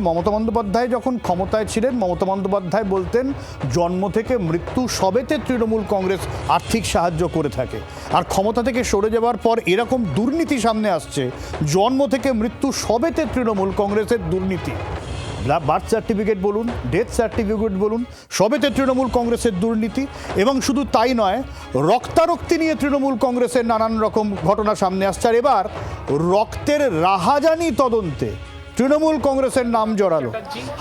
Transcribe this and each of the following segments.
মমতা বন্দ্যোপাধ্যায় যখন ক্ষমতায় ছিলেন, মমতা বন্দ্যোপাধ্যায় বলতেন জন্ম থেকে মৃত্যু সবেতে তৃণমূল কংগ্রেস আর্থিক সাহায্য করে থাকে। আর ক্ষমতা থেকে সরে যাওয়ার পর এরকম দুর্নীতি সামনে আসছে, জন্ম থেকে মৃত্যু সবেতে তৃণমূল কংগ্রেসের দুর্নীতি। বার্থ সার্টিফিকেট বলুন, ডেথ সার্টিফিকেট বলুন, সবেতে তৃণমূল কংগ্রেসের দুর্নীতি। এবং শুধু তাই নয়, রক্তারক্তি নিয়ে তৃণমূল কংগ্রেসের নানান রকম ঘটনা সামনে আসছে। আর এবার রক্তের রাহাজানি তদন্তে তৃণমূল কংগ্রেসের নাম জড়ালো।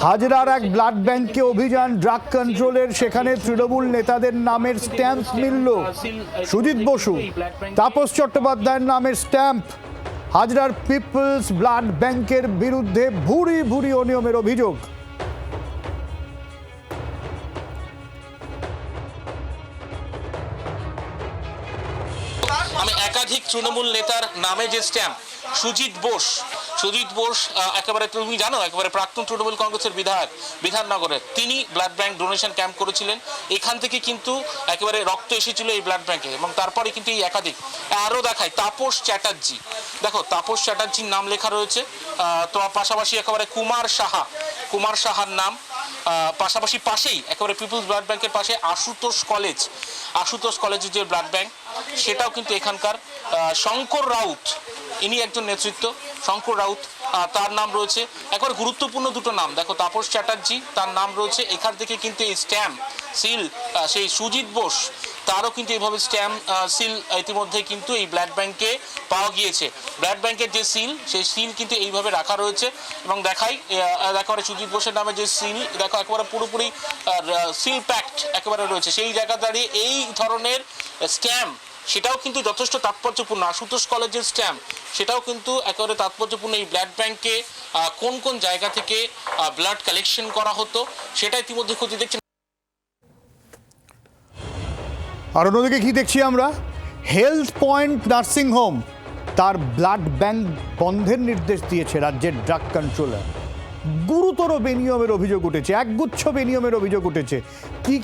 হাজরার এক ব্লাড ব্যাংকে অভিযান ড্রাগ কন্ট্রোলের, সেখানে তৃণমূল নেতাদের নামের স্ট্যাম্প মিলল। সুজিত বসু, তাপস চট্টোপাধ্যায়ের নামের স্ট্যাম্প। হাজরার পিপলস ব্লাড ব্যাংকের বিরুদ্ধে ভুরি ভুরি অনিয়মের অভিযোগ। আমি একাধিক তৃণমূল নেতার নামে যে স্ট্যাম্প, সুজিত বোস একেবারে তুমি জানো একেবারে প্রাক্তন তৃণমূল কংগ্রেসের বিধায়ক বিধাননগরের, তিনি ব্লাড ব্যাংক ডোনেশন ক্যাম্প করেছিলেন। এখান থেকে কিন্তু একেবারে রক্ত এসেছিল এই ব্লাড ব্যাংকে। এবং তারপরে কিন্তু এই একাধিক আরও দেখায় তাপস চ্যাটার্জি, দেখো তাপস চ্যাটার্জির নাম লেখা রয়েছে। তোমার পাশাপাশি একেবারে কুমার সাহার নাম, পাশাপাশি পাশেই একেবারে পিপলস ব্লাড ব্যাংকের পাশে আশুতোষ কলেজের যে ব্লাড ব্যাংক, সেটাও কিন্তু এখানকার শঙ্কর রাউত, ইনি একজন নেতৃত্ব। শঙ্কর রাউত তার নাম রয়েছে। একবার গুরুত্বপূর্ণ দুটো নাম দেখো, তাপস চ্যাটার্জি তার নাম রয়েছে। এখান থেকে কিন্তু এই স্ট্যাম্প সিল, সেই সুজিত বোস তারও কিন্তু এইভাবে স্ট্যাম্প সিল ইতিমধ্যে কিন্তু এই ব্লাড ব্যাংকে পাওয়া গিয়েছে। ব্লাড ব্যাংকের যে সিল, সেই সিল কিন্তু এইভাবে রাখা রয়েছে। এবং একেবারে সুজিত বোসের নামে যে সিল, দেখো একেবারে পুরোপুরি সিল প্যাকড একেবারে রয়েছে। সেই জায়গা দাঁড়িয়ে এই ধরনের স্ট্যাম্প, সেটাও কিন্তু যথেষ্ট তাৎপর্যপূর্ণ। আশুতোষ কলেজের স্ট্যাম্প, সেটাও কিন্তু একেবারে তাৎপর্যপূর্ণ। এই ব্লাড ব্যাংকে কোন কোন জায়গা থেকে ব্লাড কালেকশন করা হতো, সেটা ইতিমধ্যে খতিয়ে দেখছেন। আর অন্যদিকে কি দেখছি আমরা, হেলথ পয়েন্ট নার্সিং হোম তার ব্লাড ব্যাংক বন্ধের নির্দেশ দিয়েছে রাজ্যের ড্রাগ কন্ট্রোলার। গুরুতর বেনিয়মের অভিযোগ উঠেছে, একগুচ্ছ বেনিয়মের অভিযোগ উঠেছে।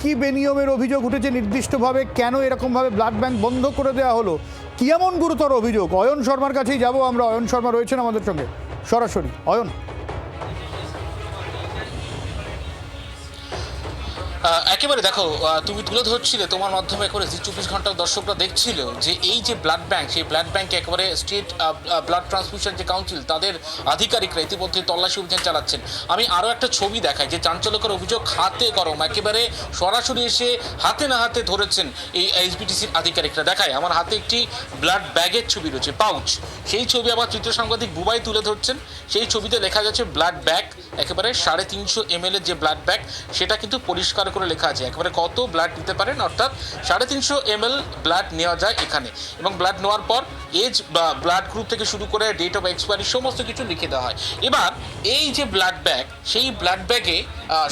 কি বেনিয়মের অভিযোগ উঠেছে নির্দিষ্টভাবে, কেন এরকমভাবে ব্লাড ব্যাংক বন্ধ করে দেওয়া হলো, কি এমন গুরুতর অভিযোগ? অয়ন শর্মার কাছেই যাব আমরা। অয়ন শর্মা রয়েছেন আমাদের সঙ্গে সরাসরি। অয়ন, একেবারে দেখো, তুমি তুলে ধরছিলে, তোমার মাধ্যমে করে জি 24 ঘন্টার দর্শকরা দেখছিল যে এই যে ব্লাড ব্যাংক, সেই ব্লাড ব্যাংকে একেবারে স্টেট ব্লাড ট্রান্সফিউশন যে কাউন্সিল, তাদের আধিকারিকরা ইতিমধ্যে তল্লাশি অভিযান চালাচ্ছেন। আমি আরও একটা ছবি দেখাই, যে চাঞ্চল্যকর অভিযোগ হাতে গরম, একেবারে সরাসরি এসে হাতে না হাতে ধরেছেন এই এসবিটিসির আধিকারিকরা। দেখায় আমার হাতে একটি ব্লাড ব্যাগের ছবি রয়েছে, পাউচ। সেই ছবি আবার চিত্র সাংবাদিক বুবাই তুলে ধরছেন। সেই ছবিতে লেখা যাচ্ছে ব্লাড ব্যাগ, একেবারে 350 ml যে ব্লাড ব্যাগ, সেটা কিন্তু পরিষ্কার করে লেখা আছে একেবারে কত ব্লাড নিতে পারেন, অর্থাৎ 350 ml ব্লাড নেওয়া যায় এখানে। এবং ব্লাড নেওয়ার পর এজ বা ব্লাড গ্রুপ থেকে শুরু করে ডেট অফ এক্সপায়ারি সমস্ত কিছু লিখে দেওয়া হয়। এবার এই যে ব্লাড ব্যাগ, সেই ব্লাড ব্যাগে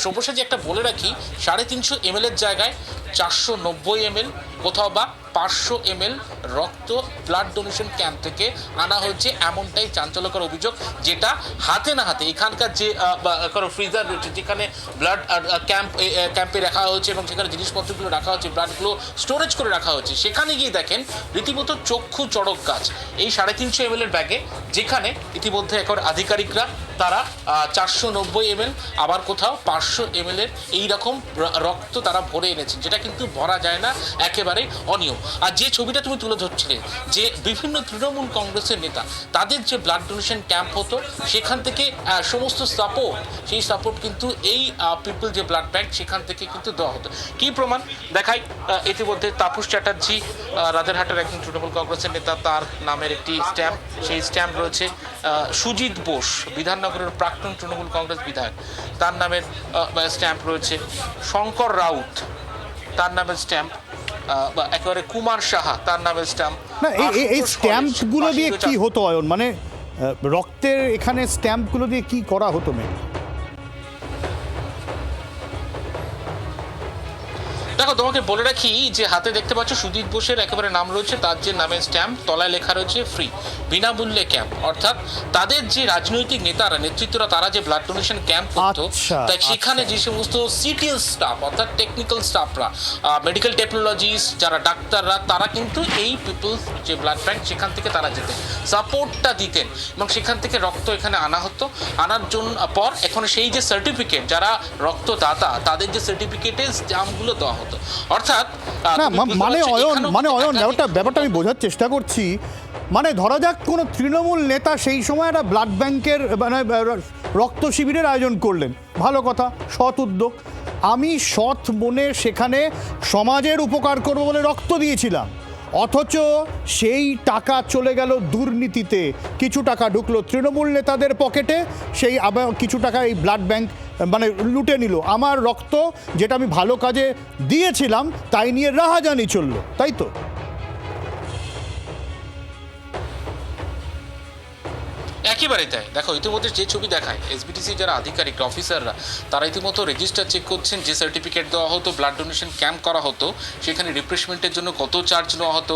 সর্বশেষ একটা বলে রাখি, 350 ml এর জায়গায় 490 ml, কোথাও বা 500 ml রক্ত ব্লাড ডোনেশন ক্যাম্প থেকে আনা হয়েছে, এমনটাই চাঞ্চল্যকর অভিযোগ। যেটা হাতে না হাতে এখানকার যে ফ্রিজার রয়েছে, যেখানে ব্লাড ক্যাম্পে রাখা হয়েছে এবং সেখানে জিনিসপত্রগুলো রাখা হচ্ছে, ব্লাডগুলো স্টোরেজ করে রাখা হচ্ছে, সেখানে গিয়ে দেখেন রীতিমতো চক্ষু চড়ক গাছ। এই 350 ml এর ব্যাগে, যেখানে ইতিমধ্যে একেবারে আধিকারিকরা তারা 490 ml, আবার কোথাও 500 ml এর এইরকম রক্ত তারা ভরে এনেছেন, যেটা কিন্তু ভরা যায় না, একেবারে অনিয়ম। আর যে ছবিটা তুমি তুলে ধরছিলে, যে বিভিন্ন তৃণমূল কংগ্রেসের নেতা তাদের যে ব্লাড ডোনেশন ক্যাম্প হতো, সেখান থেকে সমস্ত সাপোর্ট, সেই সাপোর্ট কিন্তু এই পিপল যে ব্লাড ব্যাংক, সেখান থেকে কিন্তু দেওয়া হতো। কি প্রমাণ দেখাই, ইতিমধ্যে তাপস চ্যাটার্জি রাজারহাটের একজন তৃণমূল কংগ্রেসের নেতা, তার নামের একটি স্ট্যাম্প, সেই স্ট্যাম্প রয়েছে। সুজিত বোস, বিধাননগরের প্রাক্তন তৃণমূল কংগ্রেস বিধায়ক, তার নামের স্ট্যাম্প রয়েছে। শঙ্কর রাউত, তার নামের স্ট্যাম্প। একেবারে কুমার সাহা, তার নামের স্ট্যাম্প। না এই স্ট্যাম্পগুলো দিয়ে কি হতো অয়ন? মানে রক্তের এখানে স্ট্যাম্পগুলো দিয়ে কি করা হতো মেন? দেখো তোমাকে বলে রাখি যে হাতে দেখতে পাচ্ছ সুদীপ বোসের একেবারে নাম রয়েছে, তার যে নামের স্ট্যাম্প, তলায় লেখা রয়েছে ফ্রি, বিনামূল্যে ক্যাম্প। অর্থাৎ তাদের যে রাজনৈতিক নেতারা, নেতৃত্বরা, তারা যে ব্লাড ডোনেশন ক্যাম্প করতো, তাই সেখানে যে সমস্ত সিটিএল স্টাফ অর্থাৎ টেকনিক্যাল স্টাফরা, মেডিকেল টেকনোলজিস্ট, যারা ডাক্তাররা, তারা কিন্তু এই পিপলস যে ব্লাড ব্যাংক সেখান থেকে তারা যেতেন, সাপোর্টটা দিতেন এবং সেখান থেকে রক্ত এখানে আনা হতো। আনার জন্য পর এখন সেই যে সার্টিফিকেট, যারা রক্তদাতা তাদের যে সার্টিফিকেটে স্ট্যাম্পগুলো দেওয়া হতো। অর্থাৎ না মানে অয়ন ব্যাপারটা আমি বোঝার চেষ্টা করছি। মানে ধরা যাক কোনো তৃণমূল নেতা সেই সময় একটা ব্লাড ব্যাংকের মানে রক্ত শিবিরের আয়োজন করলেন, ভালো কথা, সৎ উদ্যোগ। আমি সৎ মনে সেখানে সমাজের উপকার করবো বলে রক্ত দিয়েছিলাম, অথচ সেই টাকা চলে গেল দুর্নীতিতে। কিছু টাকা ঢুকলো তৃণমূল নেতাদের পকেটে, সেই আবার কিছু টাকা এই ব্লাড ব্যাংক মানে লুটে নিল। আমার রক্ত যেটা আমি ভালো কাজে দিয়েছিলাম তাই নিয়ে রাহাজানি চললো, তাই তো? একেবারে তাই। দেখো ইতিমধ্যে যে ছবি দেখায়, এসবিটিসি যারা আধিকারিক অফিসাররা, তারা ইতিমধ্যে রেজিস্টার চেক করছেন। যে সার্টিফিকেট দেওয়া হতো, ব্লাড ডোনেশন ক্যাম্প করা হতো, সেখানে রিফ্রেশমেন্টের জন্য কত চার্জ নেওয়া হতো,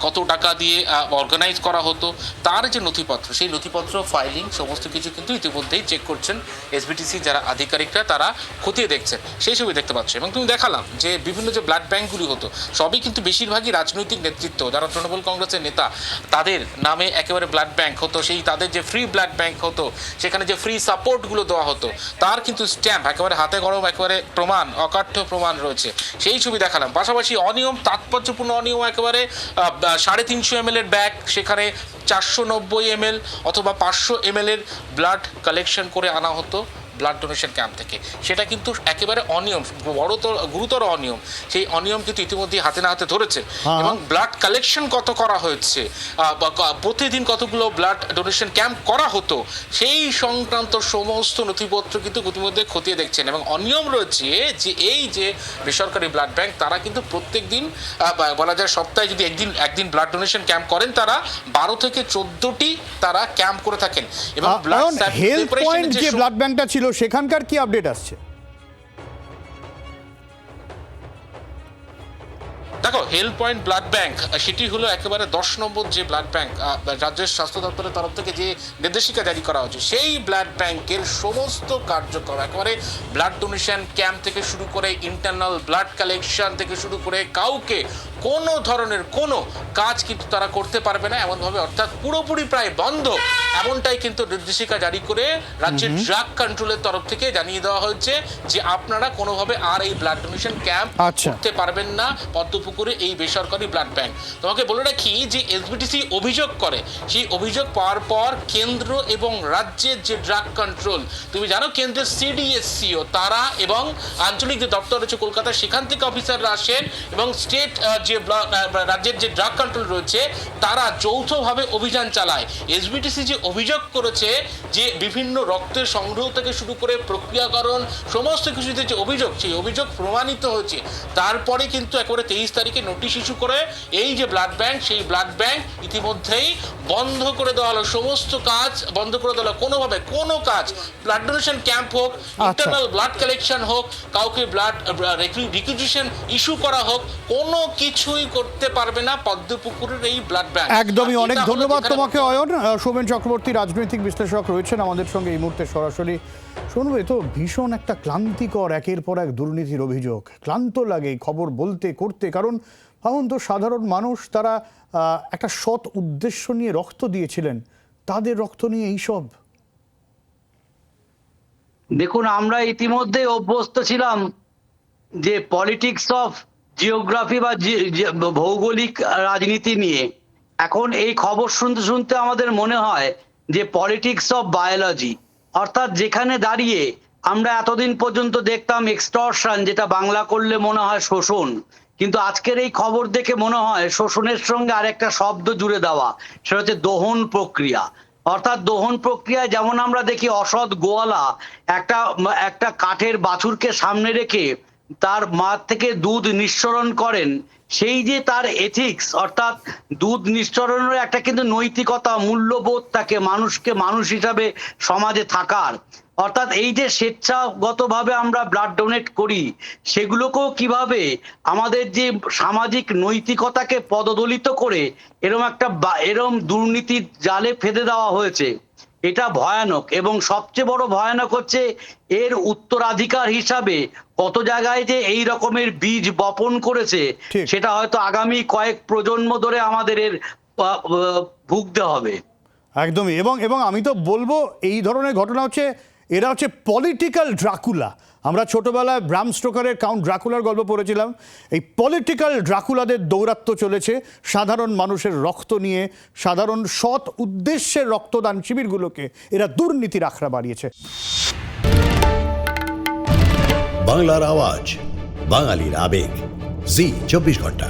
কত টাকা দিয়ে অর্গানাইজ করা হতো, তার যে নথিপত্র, সেই নথিপত্র ফাইলিং সমস্ত কিছু কিন্তু ইতিমধ্যেই চেক করছেন এসবিটিসি যারা আধিকারিকরা, তারা খতিয়ে দেখছেন। সেই ছবি দেখতে পাচ্ছ। এবং তুমি দেখালাম যে বিভিন্ন যে ব্লাড ব্যাঙ্কগুলি হতো, সবই কিন্তু বেশিরভাগই রাজনৈতিক নেতৃত্ব, যারা তৃণমূল কংগ্রেসের নেতা, তাদের নামে একেবারে ব্লাড ব্যাংক হতো। সেই তাদের যে ফ্রি ব্লাড ব্যাংক হতো, সেখানে যে ফ্রি সাপোর্টগুলো দেওয়া হতো, তার কিন্তু স্ট্যাম্প একেবারে হাতে গরম, একেবারে প্রমাণ, অকাঠ্য প্রমাণ রয়েছে। সেই ছবি দেখালাম। পাশাপাশি অনিয়ম, তাৎপর্যপূর্ণ অনিয়ম, একেবারে 350 ml এর ব্যাগ, সেখানে 490 ml অথবা 500 ml এর ব্লাড কালেকশন করে আনা হতো ব্লাড ডোনেশন ক্যাম্প থেকে। সেটা কিন্তু একেবারে অনিয়ম, গুরুতর অনিয়ম। সেই অনিয়ম কিন্তু ইতিমধ্যে হাতে না হাতে ধরেছে। এবং ব্লাড কালেকশন কত করা হয়েছে, প্রতিদিন কতগুলো ব্লাড ডোনেশন ক্যাম্প করা হতো, সেই সংক্রান্ত সমস্ত নথিপত্র কিন্তু ইতিমধ্যে খতিয়ে দেখছেন। এবং অনিয়ম রয়েছে যে এই যে বেসরকারি ব্লাড ব্যাংক, তারা কিন্তু প্রত্যেক দিন, বলা যায় সপ্তাহে যদি একদিন ব্লাড ডোনেশন ক্যাম্প করেন, তারা 12 থেকে 14টি তারা ক্যাম্প করে থাকেন। এবং ব্লাড ব্যাংকটা ছিল সেখানকার কি আপডেট আসছে? দেখো, হেলথ পয়েন্ট ব্লাড ব্যাংক সেটি হলো একেবারে 10 নম্বর যে ব্লাড ব্যাংক, রাজ্যের স্বাস্থ্য দপ্তরের তরফ থেকে যে নির্দেশিকা জারি করা হয়েছে, সেই ব্লাড ব্যাংকের সমস্ত কার্যক্রম একেবারে ব্লাড ডোনেশন ক্যাম্প থেকে শুরু করে ইন্টারনাল ব্লাড কালেকশন থেকে শুরু করে কাউকে কোনো ধরনের কোনো কাজ কিন্তু তারা করতে পারবে না এমনভাবে, অর্থাৎ পুরোপুরি প্রায় বন্ধ, এমনটাই কিন্তু নির্দেশিকা জারি করে রাজ্যের ড্রাগ কন্ট্রোলের তরফ থেকে জানিয়ে দেওয়া হয়েছে যে আপনারা কোনোভাবে আর এই ব্লাড ডোনেশন ক্যাম্প করতে পারবেন না পদ্মপুকুরে এই বেসরকারি ব্লাড ব্যাংক। তোমাকে বলে রাখি যে এসবিটিসি অভিযোগ করে, সেই অভিযোগ পাওয়ার পর কেন্দ্র এবং রাজ্যের যে ড্রাগ কন্ট্রোল, তুমি জানো কেন্দ্রের সিডিএসসিও তারা এবং আঞ্চলিক যে দপ্তর রয়েছে কলকাতা, সেখান থেকে অফিসাররা আসেন এবং স্টেট যে রাজ্যের যে ড্রাগ কন্ট্রোল রয়েছে, তারা যৌথভাবে অভিযান চালায়। এসবিটিসি যে অভিযোগ করেছে যে বিভিন্ন রক্তের সংগ্রহ থেকে শুরু করে প্রক্রিয়াকরণ সমস্ত কিছুতে যে অভিযোগ, সেই অভিযোগ প্রমাণিত হয়েছে। তারপরে কিন্তু একেবারে 23 তারিখে নোটিশ ইস্যু করে এই যে ব্লাড ব্যাংক, সেই ব্লাড ব্যাংক ইতিমধ্যেই বন্ধ করে দেওয়া হলো, সমস্ত কাজ বন্ধ করে দেওয়া হলো। কোনোভাবে কোনো কাজ, ব্লাড ডোনেশন ক্যাম্প হোক, ইন্টারনাল ব্লাড কালেকশন হোক, কাউকে ব্লাড রিকুইজিশন ইস্যু করা হোক, কোনো কিছুই করতে পারবে না পদ্মপুকুরের এই ব্লাড ব্যাংক। একদমই। অনেক ধন্যবাদ তোমাকে অয়ন। সৌমেন চক্রবর্তী রাজনৈতিক বিশ্লেষক রয়েছেন আমাদের সঙ্গে এই মুহূর্তে সরাসরি। শুনবো, তো ভীষণ একটা ক্লান্তিকর একের পর এক দুর্নীতির অভিযোগ। ক্লান্ত লাগে খবর বলতে করতে, কারণ ভাবুন তো, সাধারণ মানুষ তারা একটা সৎ উদ্দেশ্য নিয়ে রক্ত দিয়েছিলেন, তাদের রক্ত নিয়ে এইসব। দেখুন, আমরা ইতিমধ্যে অভ্যস্ত ছিলাম যে পলিটিক্স অফ জিওগ্রাফি বা ভৌগোলিক রাজনীতি নিয়ে। এখন এই খবর শুনতে শুনতে আমাদের মনে হয় যে পলিটিক্স অফ বায়োলজি, অর্থাৎ যেখানে দাঁড়িয়ে আমরা এতদিন পর্যন্ত দেখতাম এক্সটর্শন, যেটা বাংলা করলে মনে হয় শোষণ, কিন্তু আজকের এই খবর দেখে মনে হয় শোষণের সঙ্গে আরেকটা শব্দ জুড়ে দেওয়া, সেটা হচ্ছে দহন প্রক্রিয়া। অর্থাৎ দহন প্রক্রিয়ায় যেমন আমরা দেখি অসৎ গোয়ালা একটা কাঠের বাছুরকে সামনে রেখে তার মা থেকে দুধ নিঃসরণ করেন, সেই যে তার এথিক্স, অর্থাৎ দুধ নিঃসরণের একটা কিন্তু নৈতিকতা, মূল্যবোধ থাকে মানুষকে মানুষ হিসাবে সমাজে থাকার। অর্থাৎ এই যে স্বেচ্ছাগতভাবে আমরা ব্লাড ডোনেট করি, সেগুলোকেও কিভাবে আমাদের যে সামাজিক নৈতিকতাকে পদদলিত করে এরম দুর্নীতির জালে ফেলে দেওয়া হয়েছে, এটা ভয়ানক। এবং সবচেয়ে বড় ভয়ানক হচ্ছে এর উত্তরাধিকার হিসাবে কত জায়গায় যে এই রকমের বীজ বপন করেছে, ঠিক। সেটা হয়তো আগামী কয়েক প্রজন্ম ধরে আমাদের এর ভুগতে হবে। একদমই। এবং আমি তো বলবো এই ধরনের ঘটনা হচ্ছে, এরা হচ্ছে পলিটিক্যাল ড্রাকুলা। আমরা ছোটবেলায় ব্রাম স্টোকারের কাউন্ট ড্রাকুলার গল্প পড়েছিলাম। এই পলিটিক্যাল ড্রাকুলাদের দৌরাত্ম্য চলেছে সাধারণ মানুষের রক্ত নিয়ে, সাধারণ সৎ উদ্দেশ্যের রক্তদান শিবিরগুলোকে এরা দুর্নীতির আখড়া বাড়িয়েছে। বাংলার আওয়াজ, বাঙালির আবেগ, জি 24 ঘন্টা।